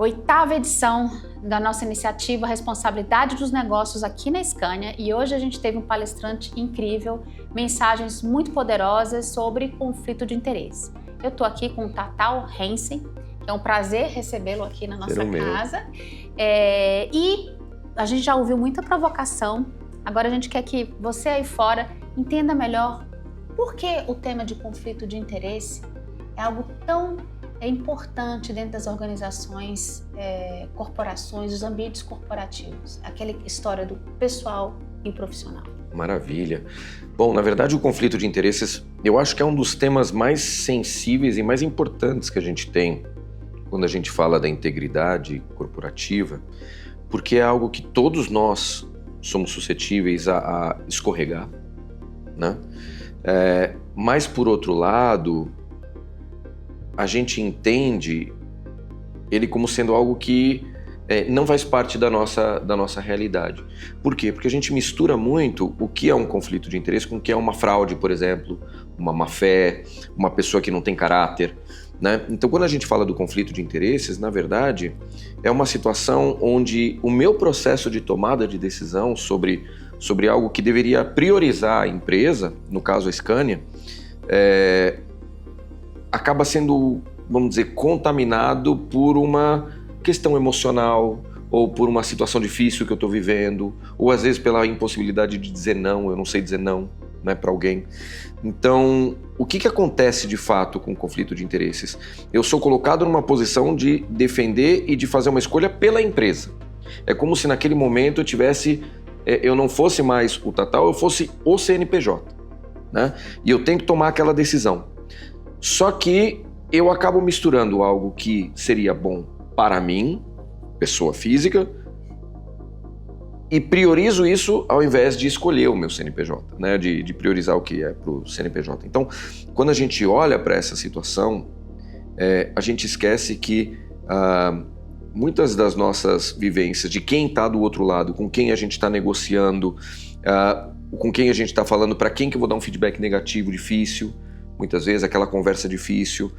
8ª edição da nossa iniciativa Responsabilidade dos Negócios aqui na Scania, e hoje a gente teve um palestrante incrível, mensagens muito poderosas sobre conflito de interesse. Eu estou aqui com o Tatal Hensen, que é um prazer recebê-lo aqui na nossa casa. E a gente já ouviu muita provocação, agora a gente quer que você aí fora entenda melhor por que o tema de conflito de interesse é algo tão importante dentro das organizações, corporações, dos ambientes corporativos. Aquela história do pessoal e o profissional. Maravilha. Bom, na verdade o conflito de interesses, eu acho que é um dos temas mais sensíveis e mais importantes que a gente tem quando a gente fala da integridade corporativa, porque é algo que todos nós somos suscetíveis a escorregar, né? Mas por outro lado, a gente entende ele como sendo algo que não faz parte da nossa realidade. Por quê? Porque a gente mistura muito o que é um conflito de interesse com o que é uma fraude, por exemplo, uma má-fé, uma pessoa que não tem caráter, né? Então, quando a gente fala do conflito de interesses, na verdade, é uma situação onde o meu processo de tomada de decisão sobre algo que deveria priorizar a empresa, no caso a Scania, acaba sendo, vamos dizer, contaminado por uma questão emocional, ou por uma situação difícil que eu estou vivendo, ou às vezes pela impossibilidade de dizer não, eu não sei dizer não, né, para alguém. Então, o que acontece de fato com o conflito de interesses? Eu sou colocado numa posição de defender e de fazer uma escolha pela empresa. É como se naquele momento eu não fosse mais o Tatal, eu fosse o CNPJ, né? E eu tenho que tomar aquela decisão. Só que eu acabo misturando algo que seria bom para mim, pessoa física, e priorizo isso ao invés de escolher o meu CNPJ, né? De priorizar o que é para o CNPJ. Então, quando a gente olha para essa situação, a gente esquece que muitas das nossas vivências, de quem está do outro lado, com quem a gente está negociando, com quem a gente está falando, para quem que eu vou dar um feedback negativo, difícil, muitas vezes aquela conversa difícil,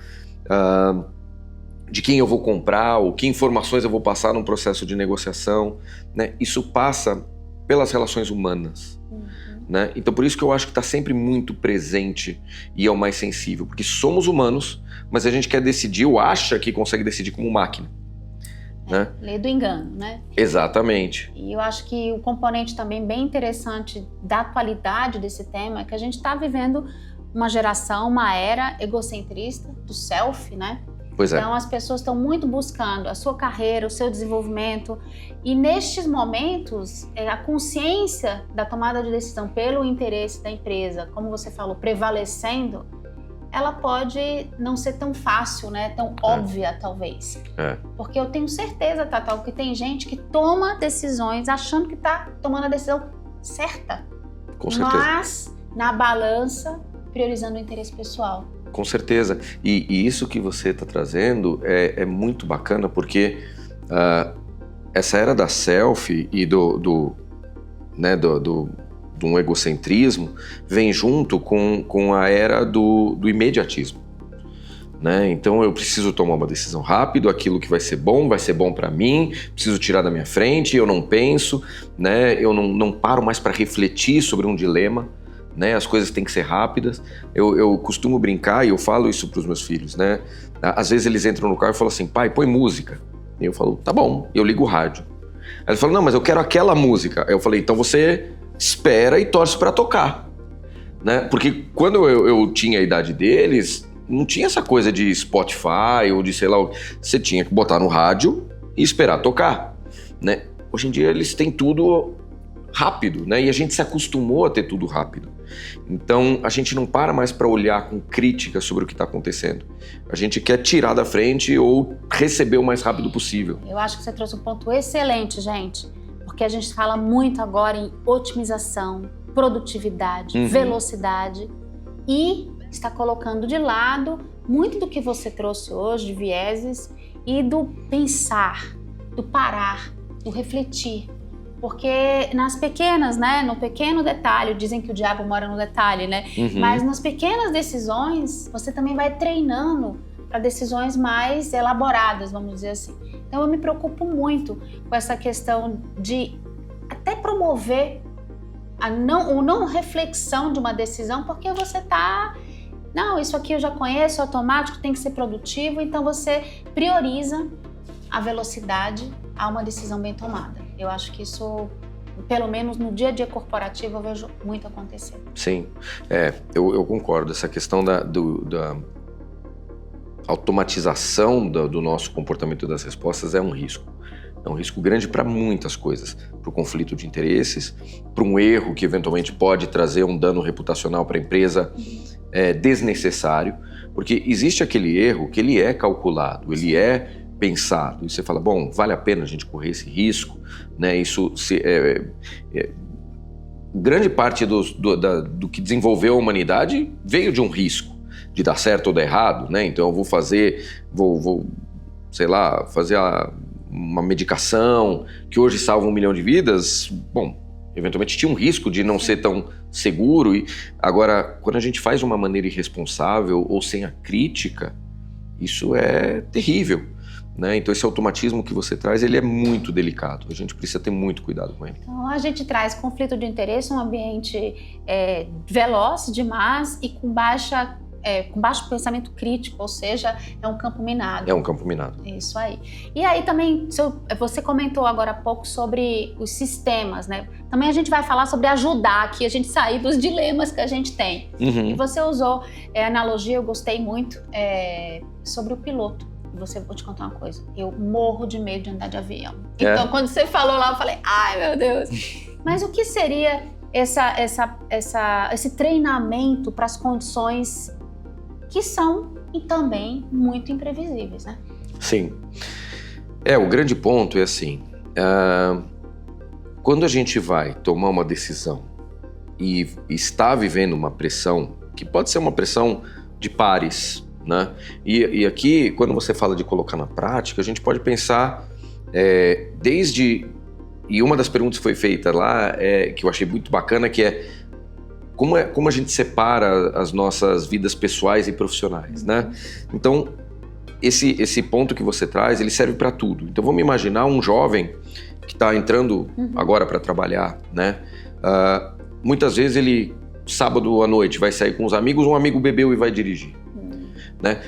de quem eu vou comprar, ou que informações eu vou passar num processo de negociação, né? Isso passa pelas relações humanas, né? Então por isso que eu acho que está sempre muito presente e é o mais sensível, porque somos humanos, mas a gente quer decidir ou acha que consegue decidir como máquina, né? Lei do engano, né? Exatamente. E eu acho que o componente também bem interessante da atualidade desse tema é que a gente está vivendo uma geração, uma era egocentrista, do self, né? Pois é. Então as pessoas estão muito buscando a sua carreira, o seu desenvolvimento, e nestes momentos a consciência da tomada de decisão pelo interesse da empresa, como você falou, prevalecendo, ela pode não ser tão fácil, né? Tão óbvia, talvez. Porque eu tenho certeza, Tatal, que tem gente que toma decisões achando que está tomando a decisão certa. Com certeza. Mas na balança, priorizando o interesse pessoal. Com certeza. E isso que você está trazendo é muito bacana, porque essa era da selfie e de um egocentrismo vem junto com a era do imediatismo, né? Então eu preciso tomar uma decisão rápido, aquilo que vai ser bom para mim, preciso tirar da minha frente, eu não penso, né? Eu não paro mais para refletir sobre um dilema, né? As coisas têm que ser rápidas. Eu costumo brincar e eu falo isso para os meus filhos, né? Às vezes eles entram no carro e falam assim: pai, põe música. E eu falo: tá bom, eu ligo o rádio. Aí eles falam: não, mas eu quero aquela música. Aí eu falei: então você espera e torce para tocar, né? Porque quando eu tinha a idade deles, não tinha essa coisa de Spotify ou de sei lá, você tinha que botar no rádio e esperar tocar, né? Hoje em dia eles têm tudo rápido, né? E a gente se acostumou a ter tudo rápido. Então a gente não para mais para olhar com crítica sobre o que está acontecendo. A gente quer tirar da frente ou receber o mais rápido possível. Eu acho que você trouxe um ponto excelente, gente, porque a gente fala muito agora em otimização, produtividade, velocidade, e está colocando de lado muito do que você trouxe hoje de vieses e do pensar, do parar, do refletir. Porque nas pequenas, né, no pequeno detalhe, dizem que o diabo mora no detalhe, né? Mas nas pequenas decisões, você também vai treinando para decisões mais elaboradas, vamos dizer assim. Então eu me preocupo muito com essa questão de até promover a não reflexão de uma decisão, porque você está... Não, isso aqui eu já conheço, automático, tem que ser produtivo, então você prioriza a velocidade a uma decisão bem tomada. Eu acho que isso, pelo menos no dia a dia corporativo, eu vejo muito acontecer. Sim, eu concordo. Essa questão da automatização do nosso comportamento das respostas é um risco. É um risco grande para muitas coisas, para o conflito de interesses, para um erro que eventualmente pode trazer um dano reputacional para a empresa desnecessário, porque existe aquele erro que ele é calculado, ele é pensado, e você fala, bom, vale a pena a gente correr esse risco, né? Grande parte do que desenvolveu a humanidade veio de um risco, de dar certo ou dar errado, né? Então eu vou fazer uma medicação que hoje salva 1 milhão de vidas, bom, eventualmente tinha um risco de não ser tão seguro. E agora, quando a gente faz de uma maneira irresponsável ou sem a crítica, isso é terrível, né? Então esse automatismo que você traz, ele é muito delicado, a gente precisa ter muito cuidado com ele. Então a gente traz conflito de interesse, um ambiente veloz demais e com baixo pensamento crítico, ou seja, é um campo minado. É um campo minado. Isso aí. E aí também, você comentou agora há pouco sobre os sistemas, né? Também a gente vai falar sobre ajudar aqui a gente sair dos dilemas que a gente tem. Uhum. E você usou a analogia, eu gostei muito, sobre o piloto. Vou te contar uma coisa, eu morro de medo de andar de avião. Então, quando você falou lá, eu falei, ai meu Deus. Mas o que seria esse treinamento para as condições que são e também muito imprevisíveis, né? Sim. O grande ponto é assim, quando a gente vai tomar uma decisão e está vivendo uma pressão, que pode ser uma pressão de pares, né? E aqui, quando você fala de colocar na prática, a gente pode pensar e uma das perguntas que foi feita lá, que eu achei muito bacana, que é como a gente separa as nossas vidas pessoais e profissionais, né? Então, esse ponto que você traz, ele serve para tudo. Então, vamos imaginar um jovem que está entrando agora para trabalhar, né? Muitas vezes ele, sábado à noite, vai sair com os amigos, um amigo bebeu e vai dirigir. Né?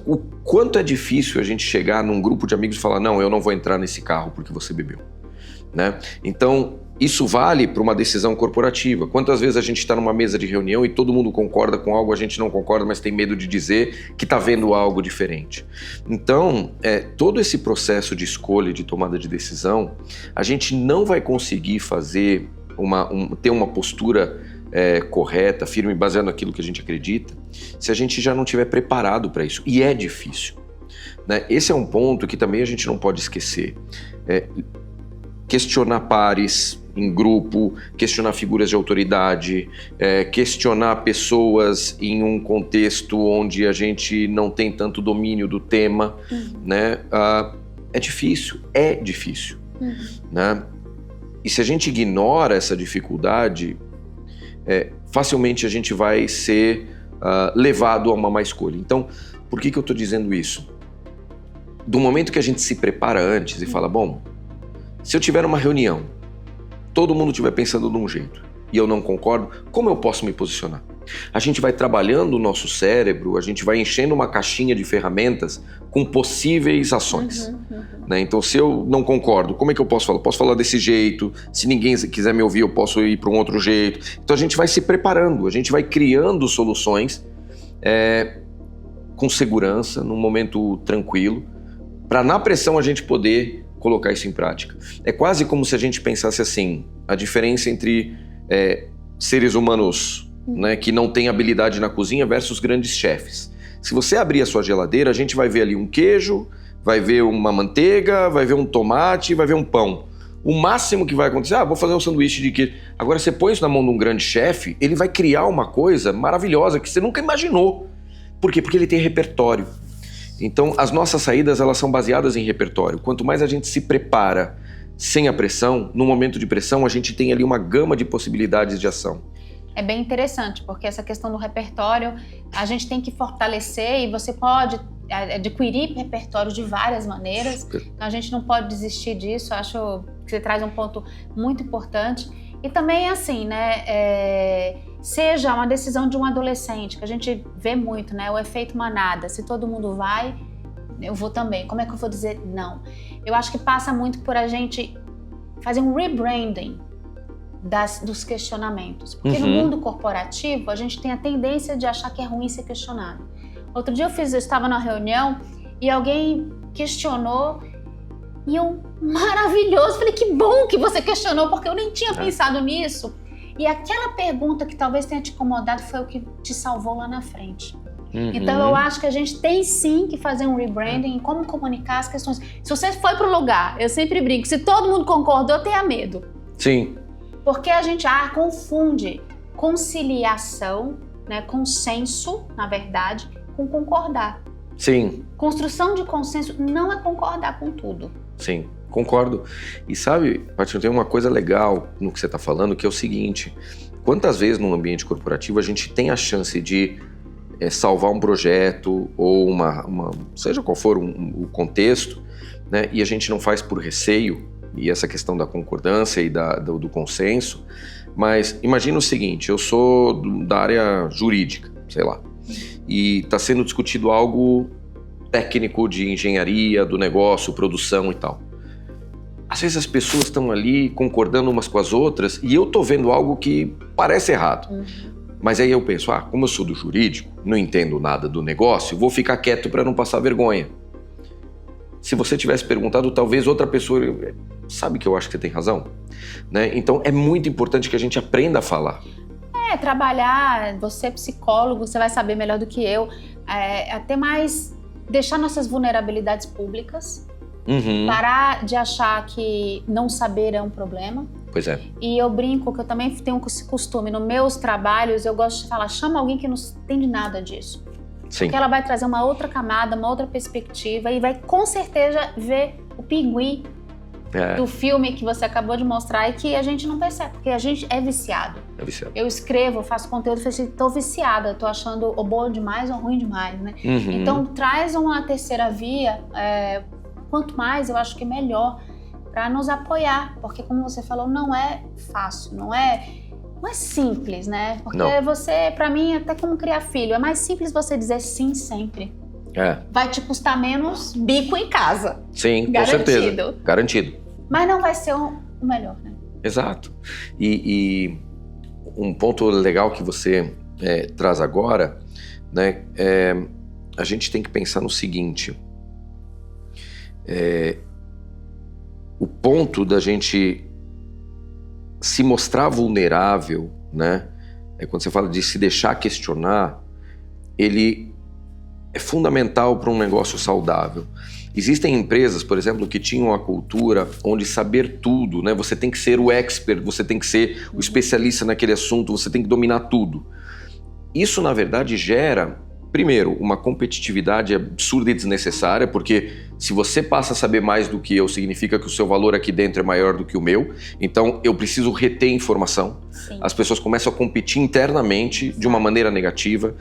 O quanto é difícil a gente chegar num grupo de amigos e falar, não, eu não vou entrar nesse carro porque você bebeu, né? Então, isso vale para uma decisão corporativa. Quantas vezes a gente está numa mesa de reunião e todo mundo concorda com algo, a gente não concorda, mas tem medo de dizer que está vendo algo diferente. Então, todo esse processo de escolha, de tomada de decisão, a gente não vai conseguir fazer ter uma postura correta, firme, baseada naquilo que a gente acredita, se a gente já não estiver preparado para isso. E é difícil, né? Esse é um ponto que também a gente não pode esquecer. Questionar pares em grupo, questionar figuras de autoridade, questionar pessoas em um contexto onde a gente não tem tanto domínio do tema, né? É difícil, né? E se a gente ignora essa dificuldade, facilmente a gente vai ser levado a uma má escolha. Então, por que eu estou dizendo isso? Do momento que a gente se prepara antes e fala, bom, se eu tiver uma reunião, todo mundo estiver pensando de um jeito e eu não concordo, como eu posso me posicionar? A gente vai trabalhando o nosso cérebro, a gente vai enchendo uma caixinha de ferramentas com possíveis ações. Né? Então, se eu não concordo, como é que eu posso falar? Posso falar desse jeito, se ninguém quiser me ouvir, eu posso ir para um outro jeito. Então, a gente vai se preparando, a gente vai criando soluções com segurança, num momento tranquilo, para na pressão a gente poder colocar isso em prática. É quase como se a gente pensasse assim, a diferença entre seres humanos, né, que não têm habilidade na cozinha versus grandes chefes. Se você abrir a sua geladeira, a gente vai ver ali um queijo, vai ver uma manteiga, vai ver um tomate, vai ver um pão. O máximo que vai acontecer, vou fazer um sanduíche de queijo. Agora você põe isso na mão de um grande chefe, ele vai criar uma coisa maravilhosa que você nunca imaginou. Por quê? Porque ele tem repertório. Então, as nossas saídas, elas são baseadas em repertório. Quanto mais a gente se prepara sem a pressão, no momento de pressão, a gente tem ali uma gama de possibilidades de ação. É bem interessante, porque essa questão do repertório, a gente tem que fortalecer e você pode adquirir repertório de várias maneiras. Então a gente não pode desistir disso. Acho que você traz um ponto muito importante. E também assim, né, seja uma decisão de um adolescente, que a gente vê muito, né, o efeito manada. Se todo mundo vai, eu vou também. Como é que eu vou dizer não? Eu acho que passa muito por a gente fazer um rebranding dos questionamentos. Porque no mundo corporativo, a gente tem a tendência de achar que é ruim ser questionado. Outro dia eu estava numa reunião e alguém questionou e eu, maravilhoso, falei, que bom que você questionou, porque eu nem tinha pensado nisso. E aquela pergunta que talvez tenha te incomodado foi o que te salvou lá na frente. Então eu acho que a gente tem sim que fazer um rebranding em como comunicar as questões. Se você foi para o lugar, eu sempre brinco, se todo mundo concordou, tenha medo. Sim. Porque a gente confunde conciliação, né, consenso, na verdade, com concordar. Sim. Construção de consenso não é concordar com tudo. Sim, concordo. E sabe, Paty, tem uma coisa legal no que você está falando, que é o seguinte: quantas vezes no ambiente corporativo a gente tem a chance de salvar um projeto ou seja qual for o contexto, né, e a gente não faz por receio, e essa questão da concordância e do consenso. Mas imagina o seguinte: eu sou da área jurídica, sei lá, e está sendo discutido algo técnico de engenharia, do negócio, produção e tal. Às vezes as pessoas estão ali concordando umas com as outras e eu tô vendo algo que parece errado. Mas aí eu penso, como eu sou do jurídico, não entendo nada do negócio, vou ficar quieto para não passar vergonha. Se você tivesse perguntado, talvez outra pessoa... Sabe que eu acho que você tem razão? Né? Então é muito importante que a gente aprenda a falar. Trabalhar, você é psicólogo, você vai saber melhor do que eu, até mais deixar nossas vulnerabilidades públicas, parar de achar que não saber é um problema. Pois é. E eu brinco que eu também tenho esse costume, nos meus trabalhos eu gosto de falar, chama alguém que não entende nada disso. Sim. Porque ela vai trazer uma outra camada, uma outra perspectiva e vai com certeza ver o pinguim do filme que você acabou de mostrar e que a gente não percebe, porque a gente é viciado. É viciado. Eu escrevo, faço conteúdo, tô viciada, tô achando ou bom demais ou ruim demais, né? Então traz uma terceira via, quanto mais eu acho que melhor, para nos apoiar, porque como você falou, não é fácil, não é simples, né? Porque você, para mim, até como criar filho, é mais simples você dizer sim sempre. Vai te custar menos bico em casa. Sim, com certeza. Garantido. Mas não vai ser o melhor, né? Exato. E um ponto legal que você traz agora, né, a gente tem que pensar no seguinte: o ponto da gente se mostrar vulnerável, né, quando você fala de se deixar questionar, ele é fundamental para um negócio saudável. Existem empresas, por exemplo, que tinham a cultura onde saber tudo, né? Você tem que ser o expert, você tem que ser o especialista naquele assunto, você tem que dominar tudo. Isso, na verdade, gera, primeiro, uma competitividade absurda e desnecessária, porque se você passa a saber mais do que eu, significa que o seu valor aqui dentro é maior do que o meu, então eu preciso reter informação. Sim. As pessoas começam a competir internamente de uma maneira negativa.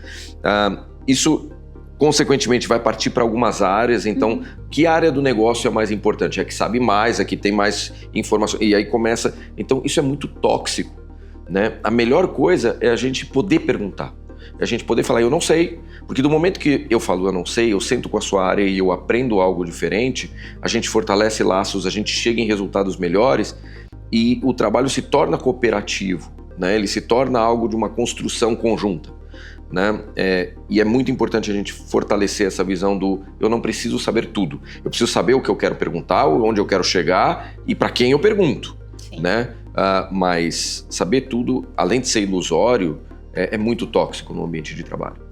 Isso, consequentemente, vai partir para algumas áreas. Então, que área do negócio é mais importante? É a que sabe mais, a que tem mais informação. E aí começa... Então, isso é muito tóxico, né? A melhor coisa é a gente poder perguntar. É a gente poder falar, eu não sei. Porque do momento que eu falo, eu não sei, eu sento com a sua área e eu aprendo algo diferente, a gente fortalece laços, a gente chega em resultados melhores e o trabalho se torna cooperativo, né? Ele se torna algo de uma construção conjunta. Né? E é muito importante a gente fortalecer essa visão do eu não preciso saber tudo, eu preciso saber o que eu quero perguntar, onde eu quero chegar e para quem eu pergunto, né? Mas saber tudo, além de ser ilusório, é muito tóxico no ambiente de trabalho.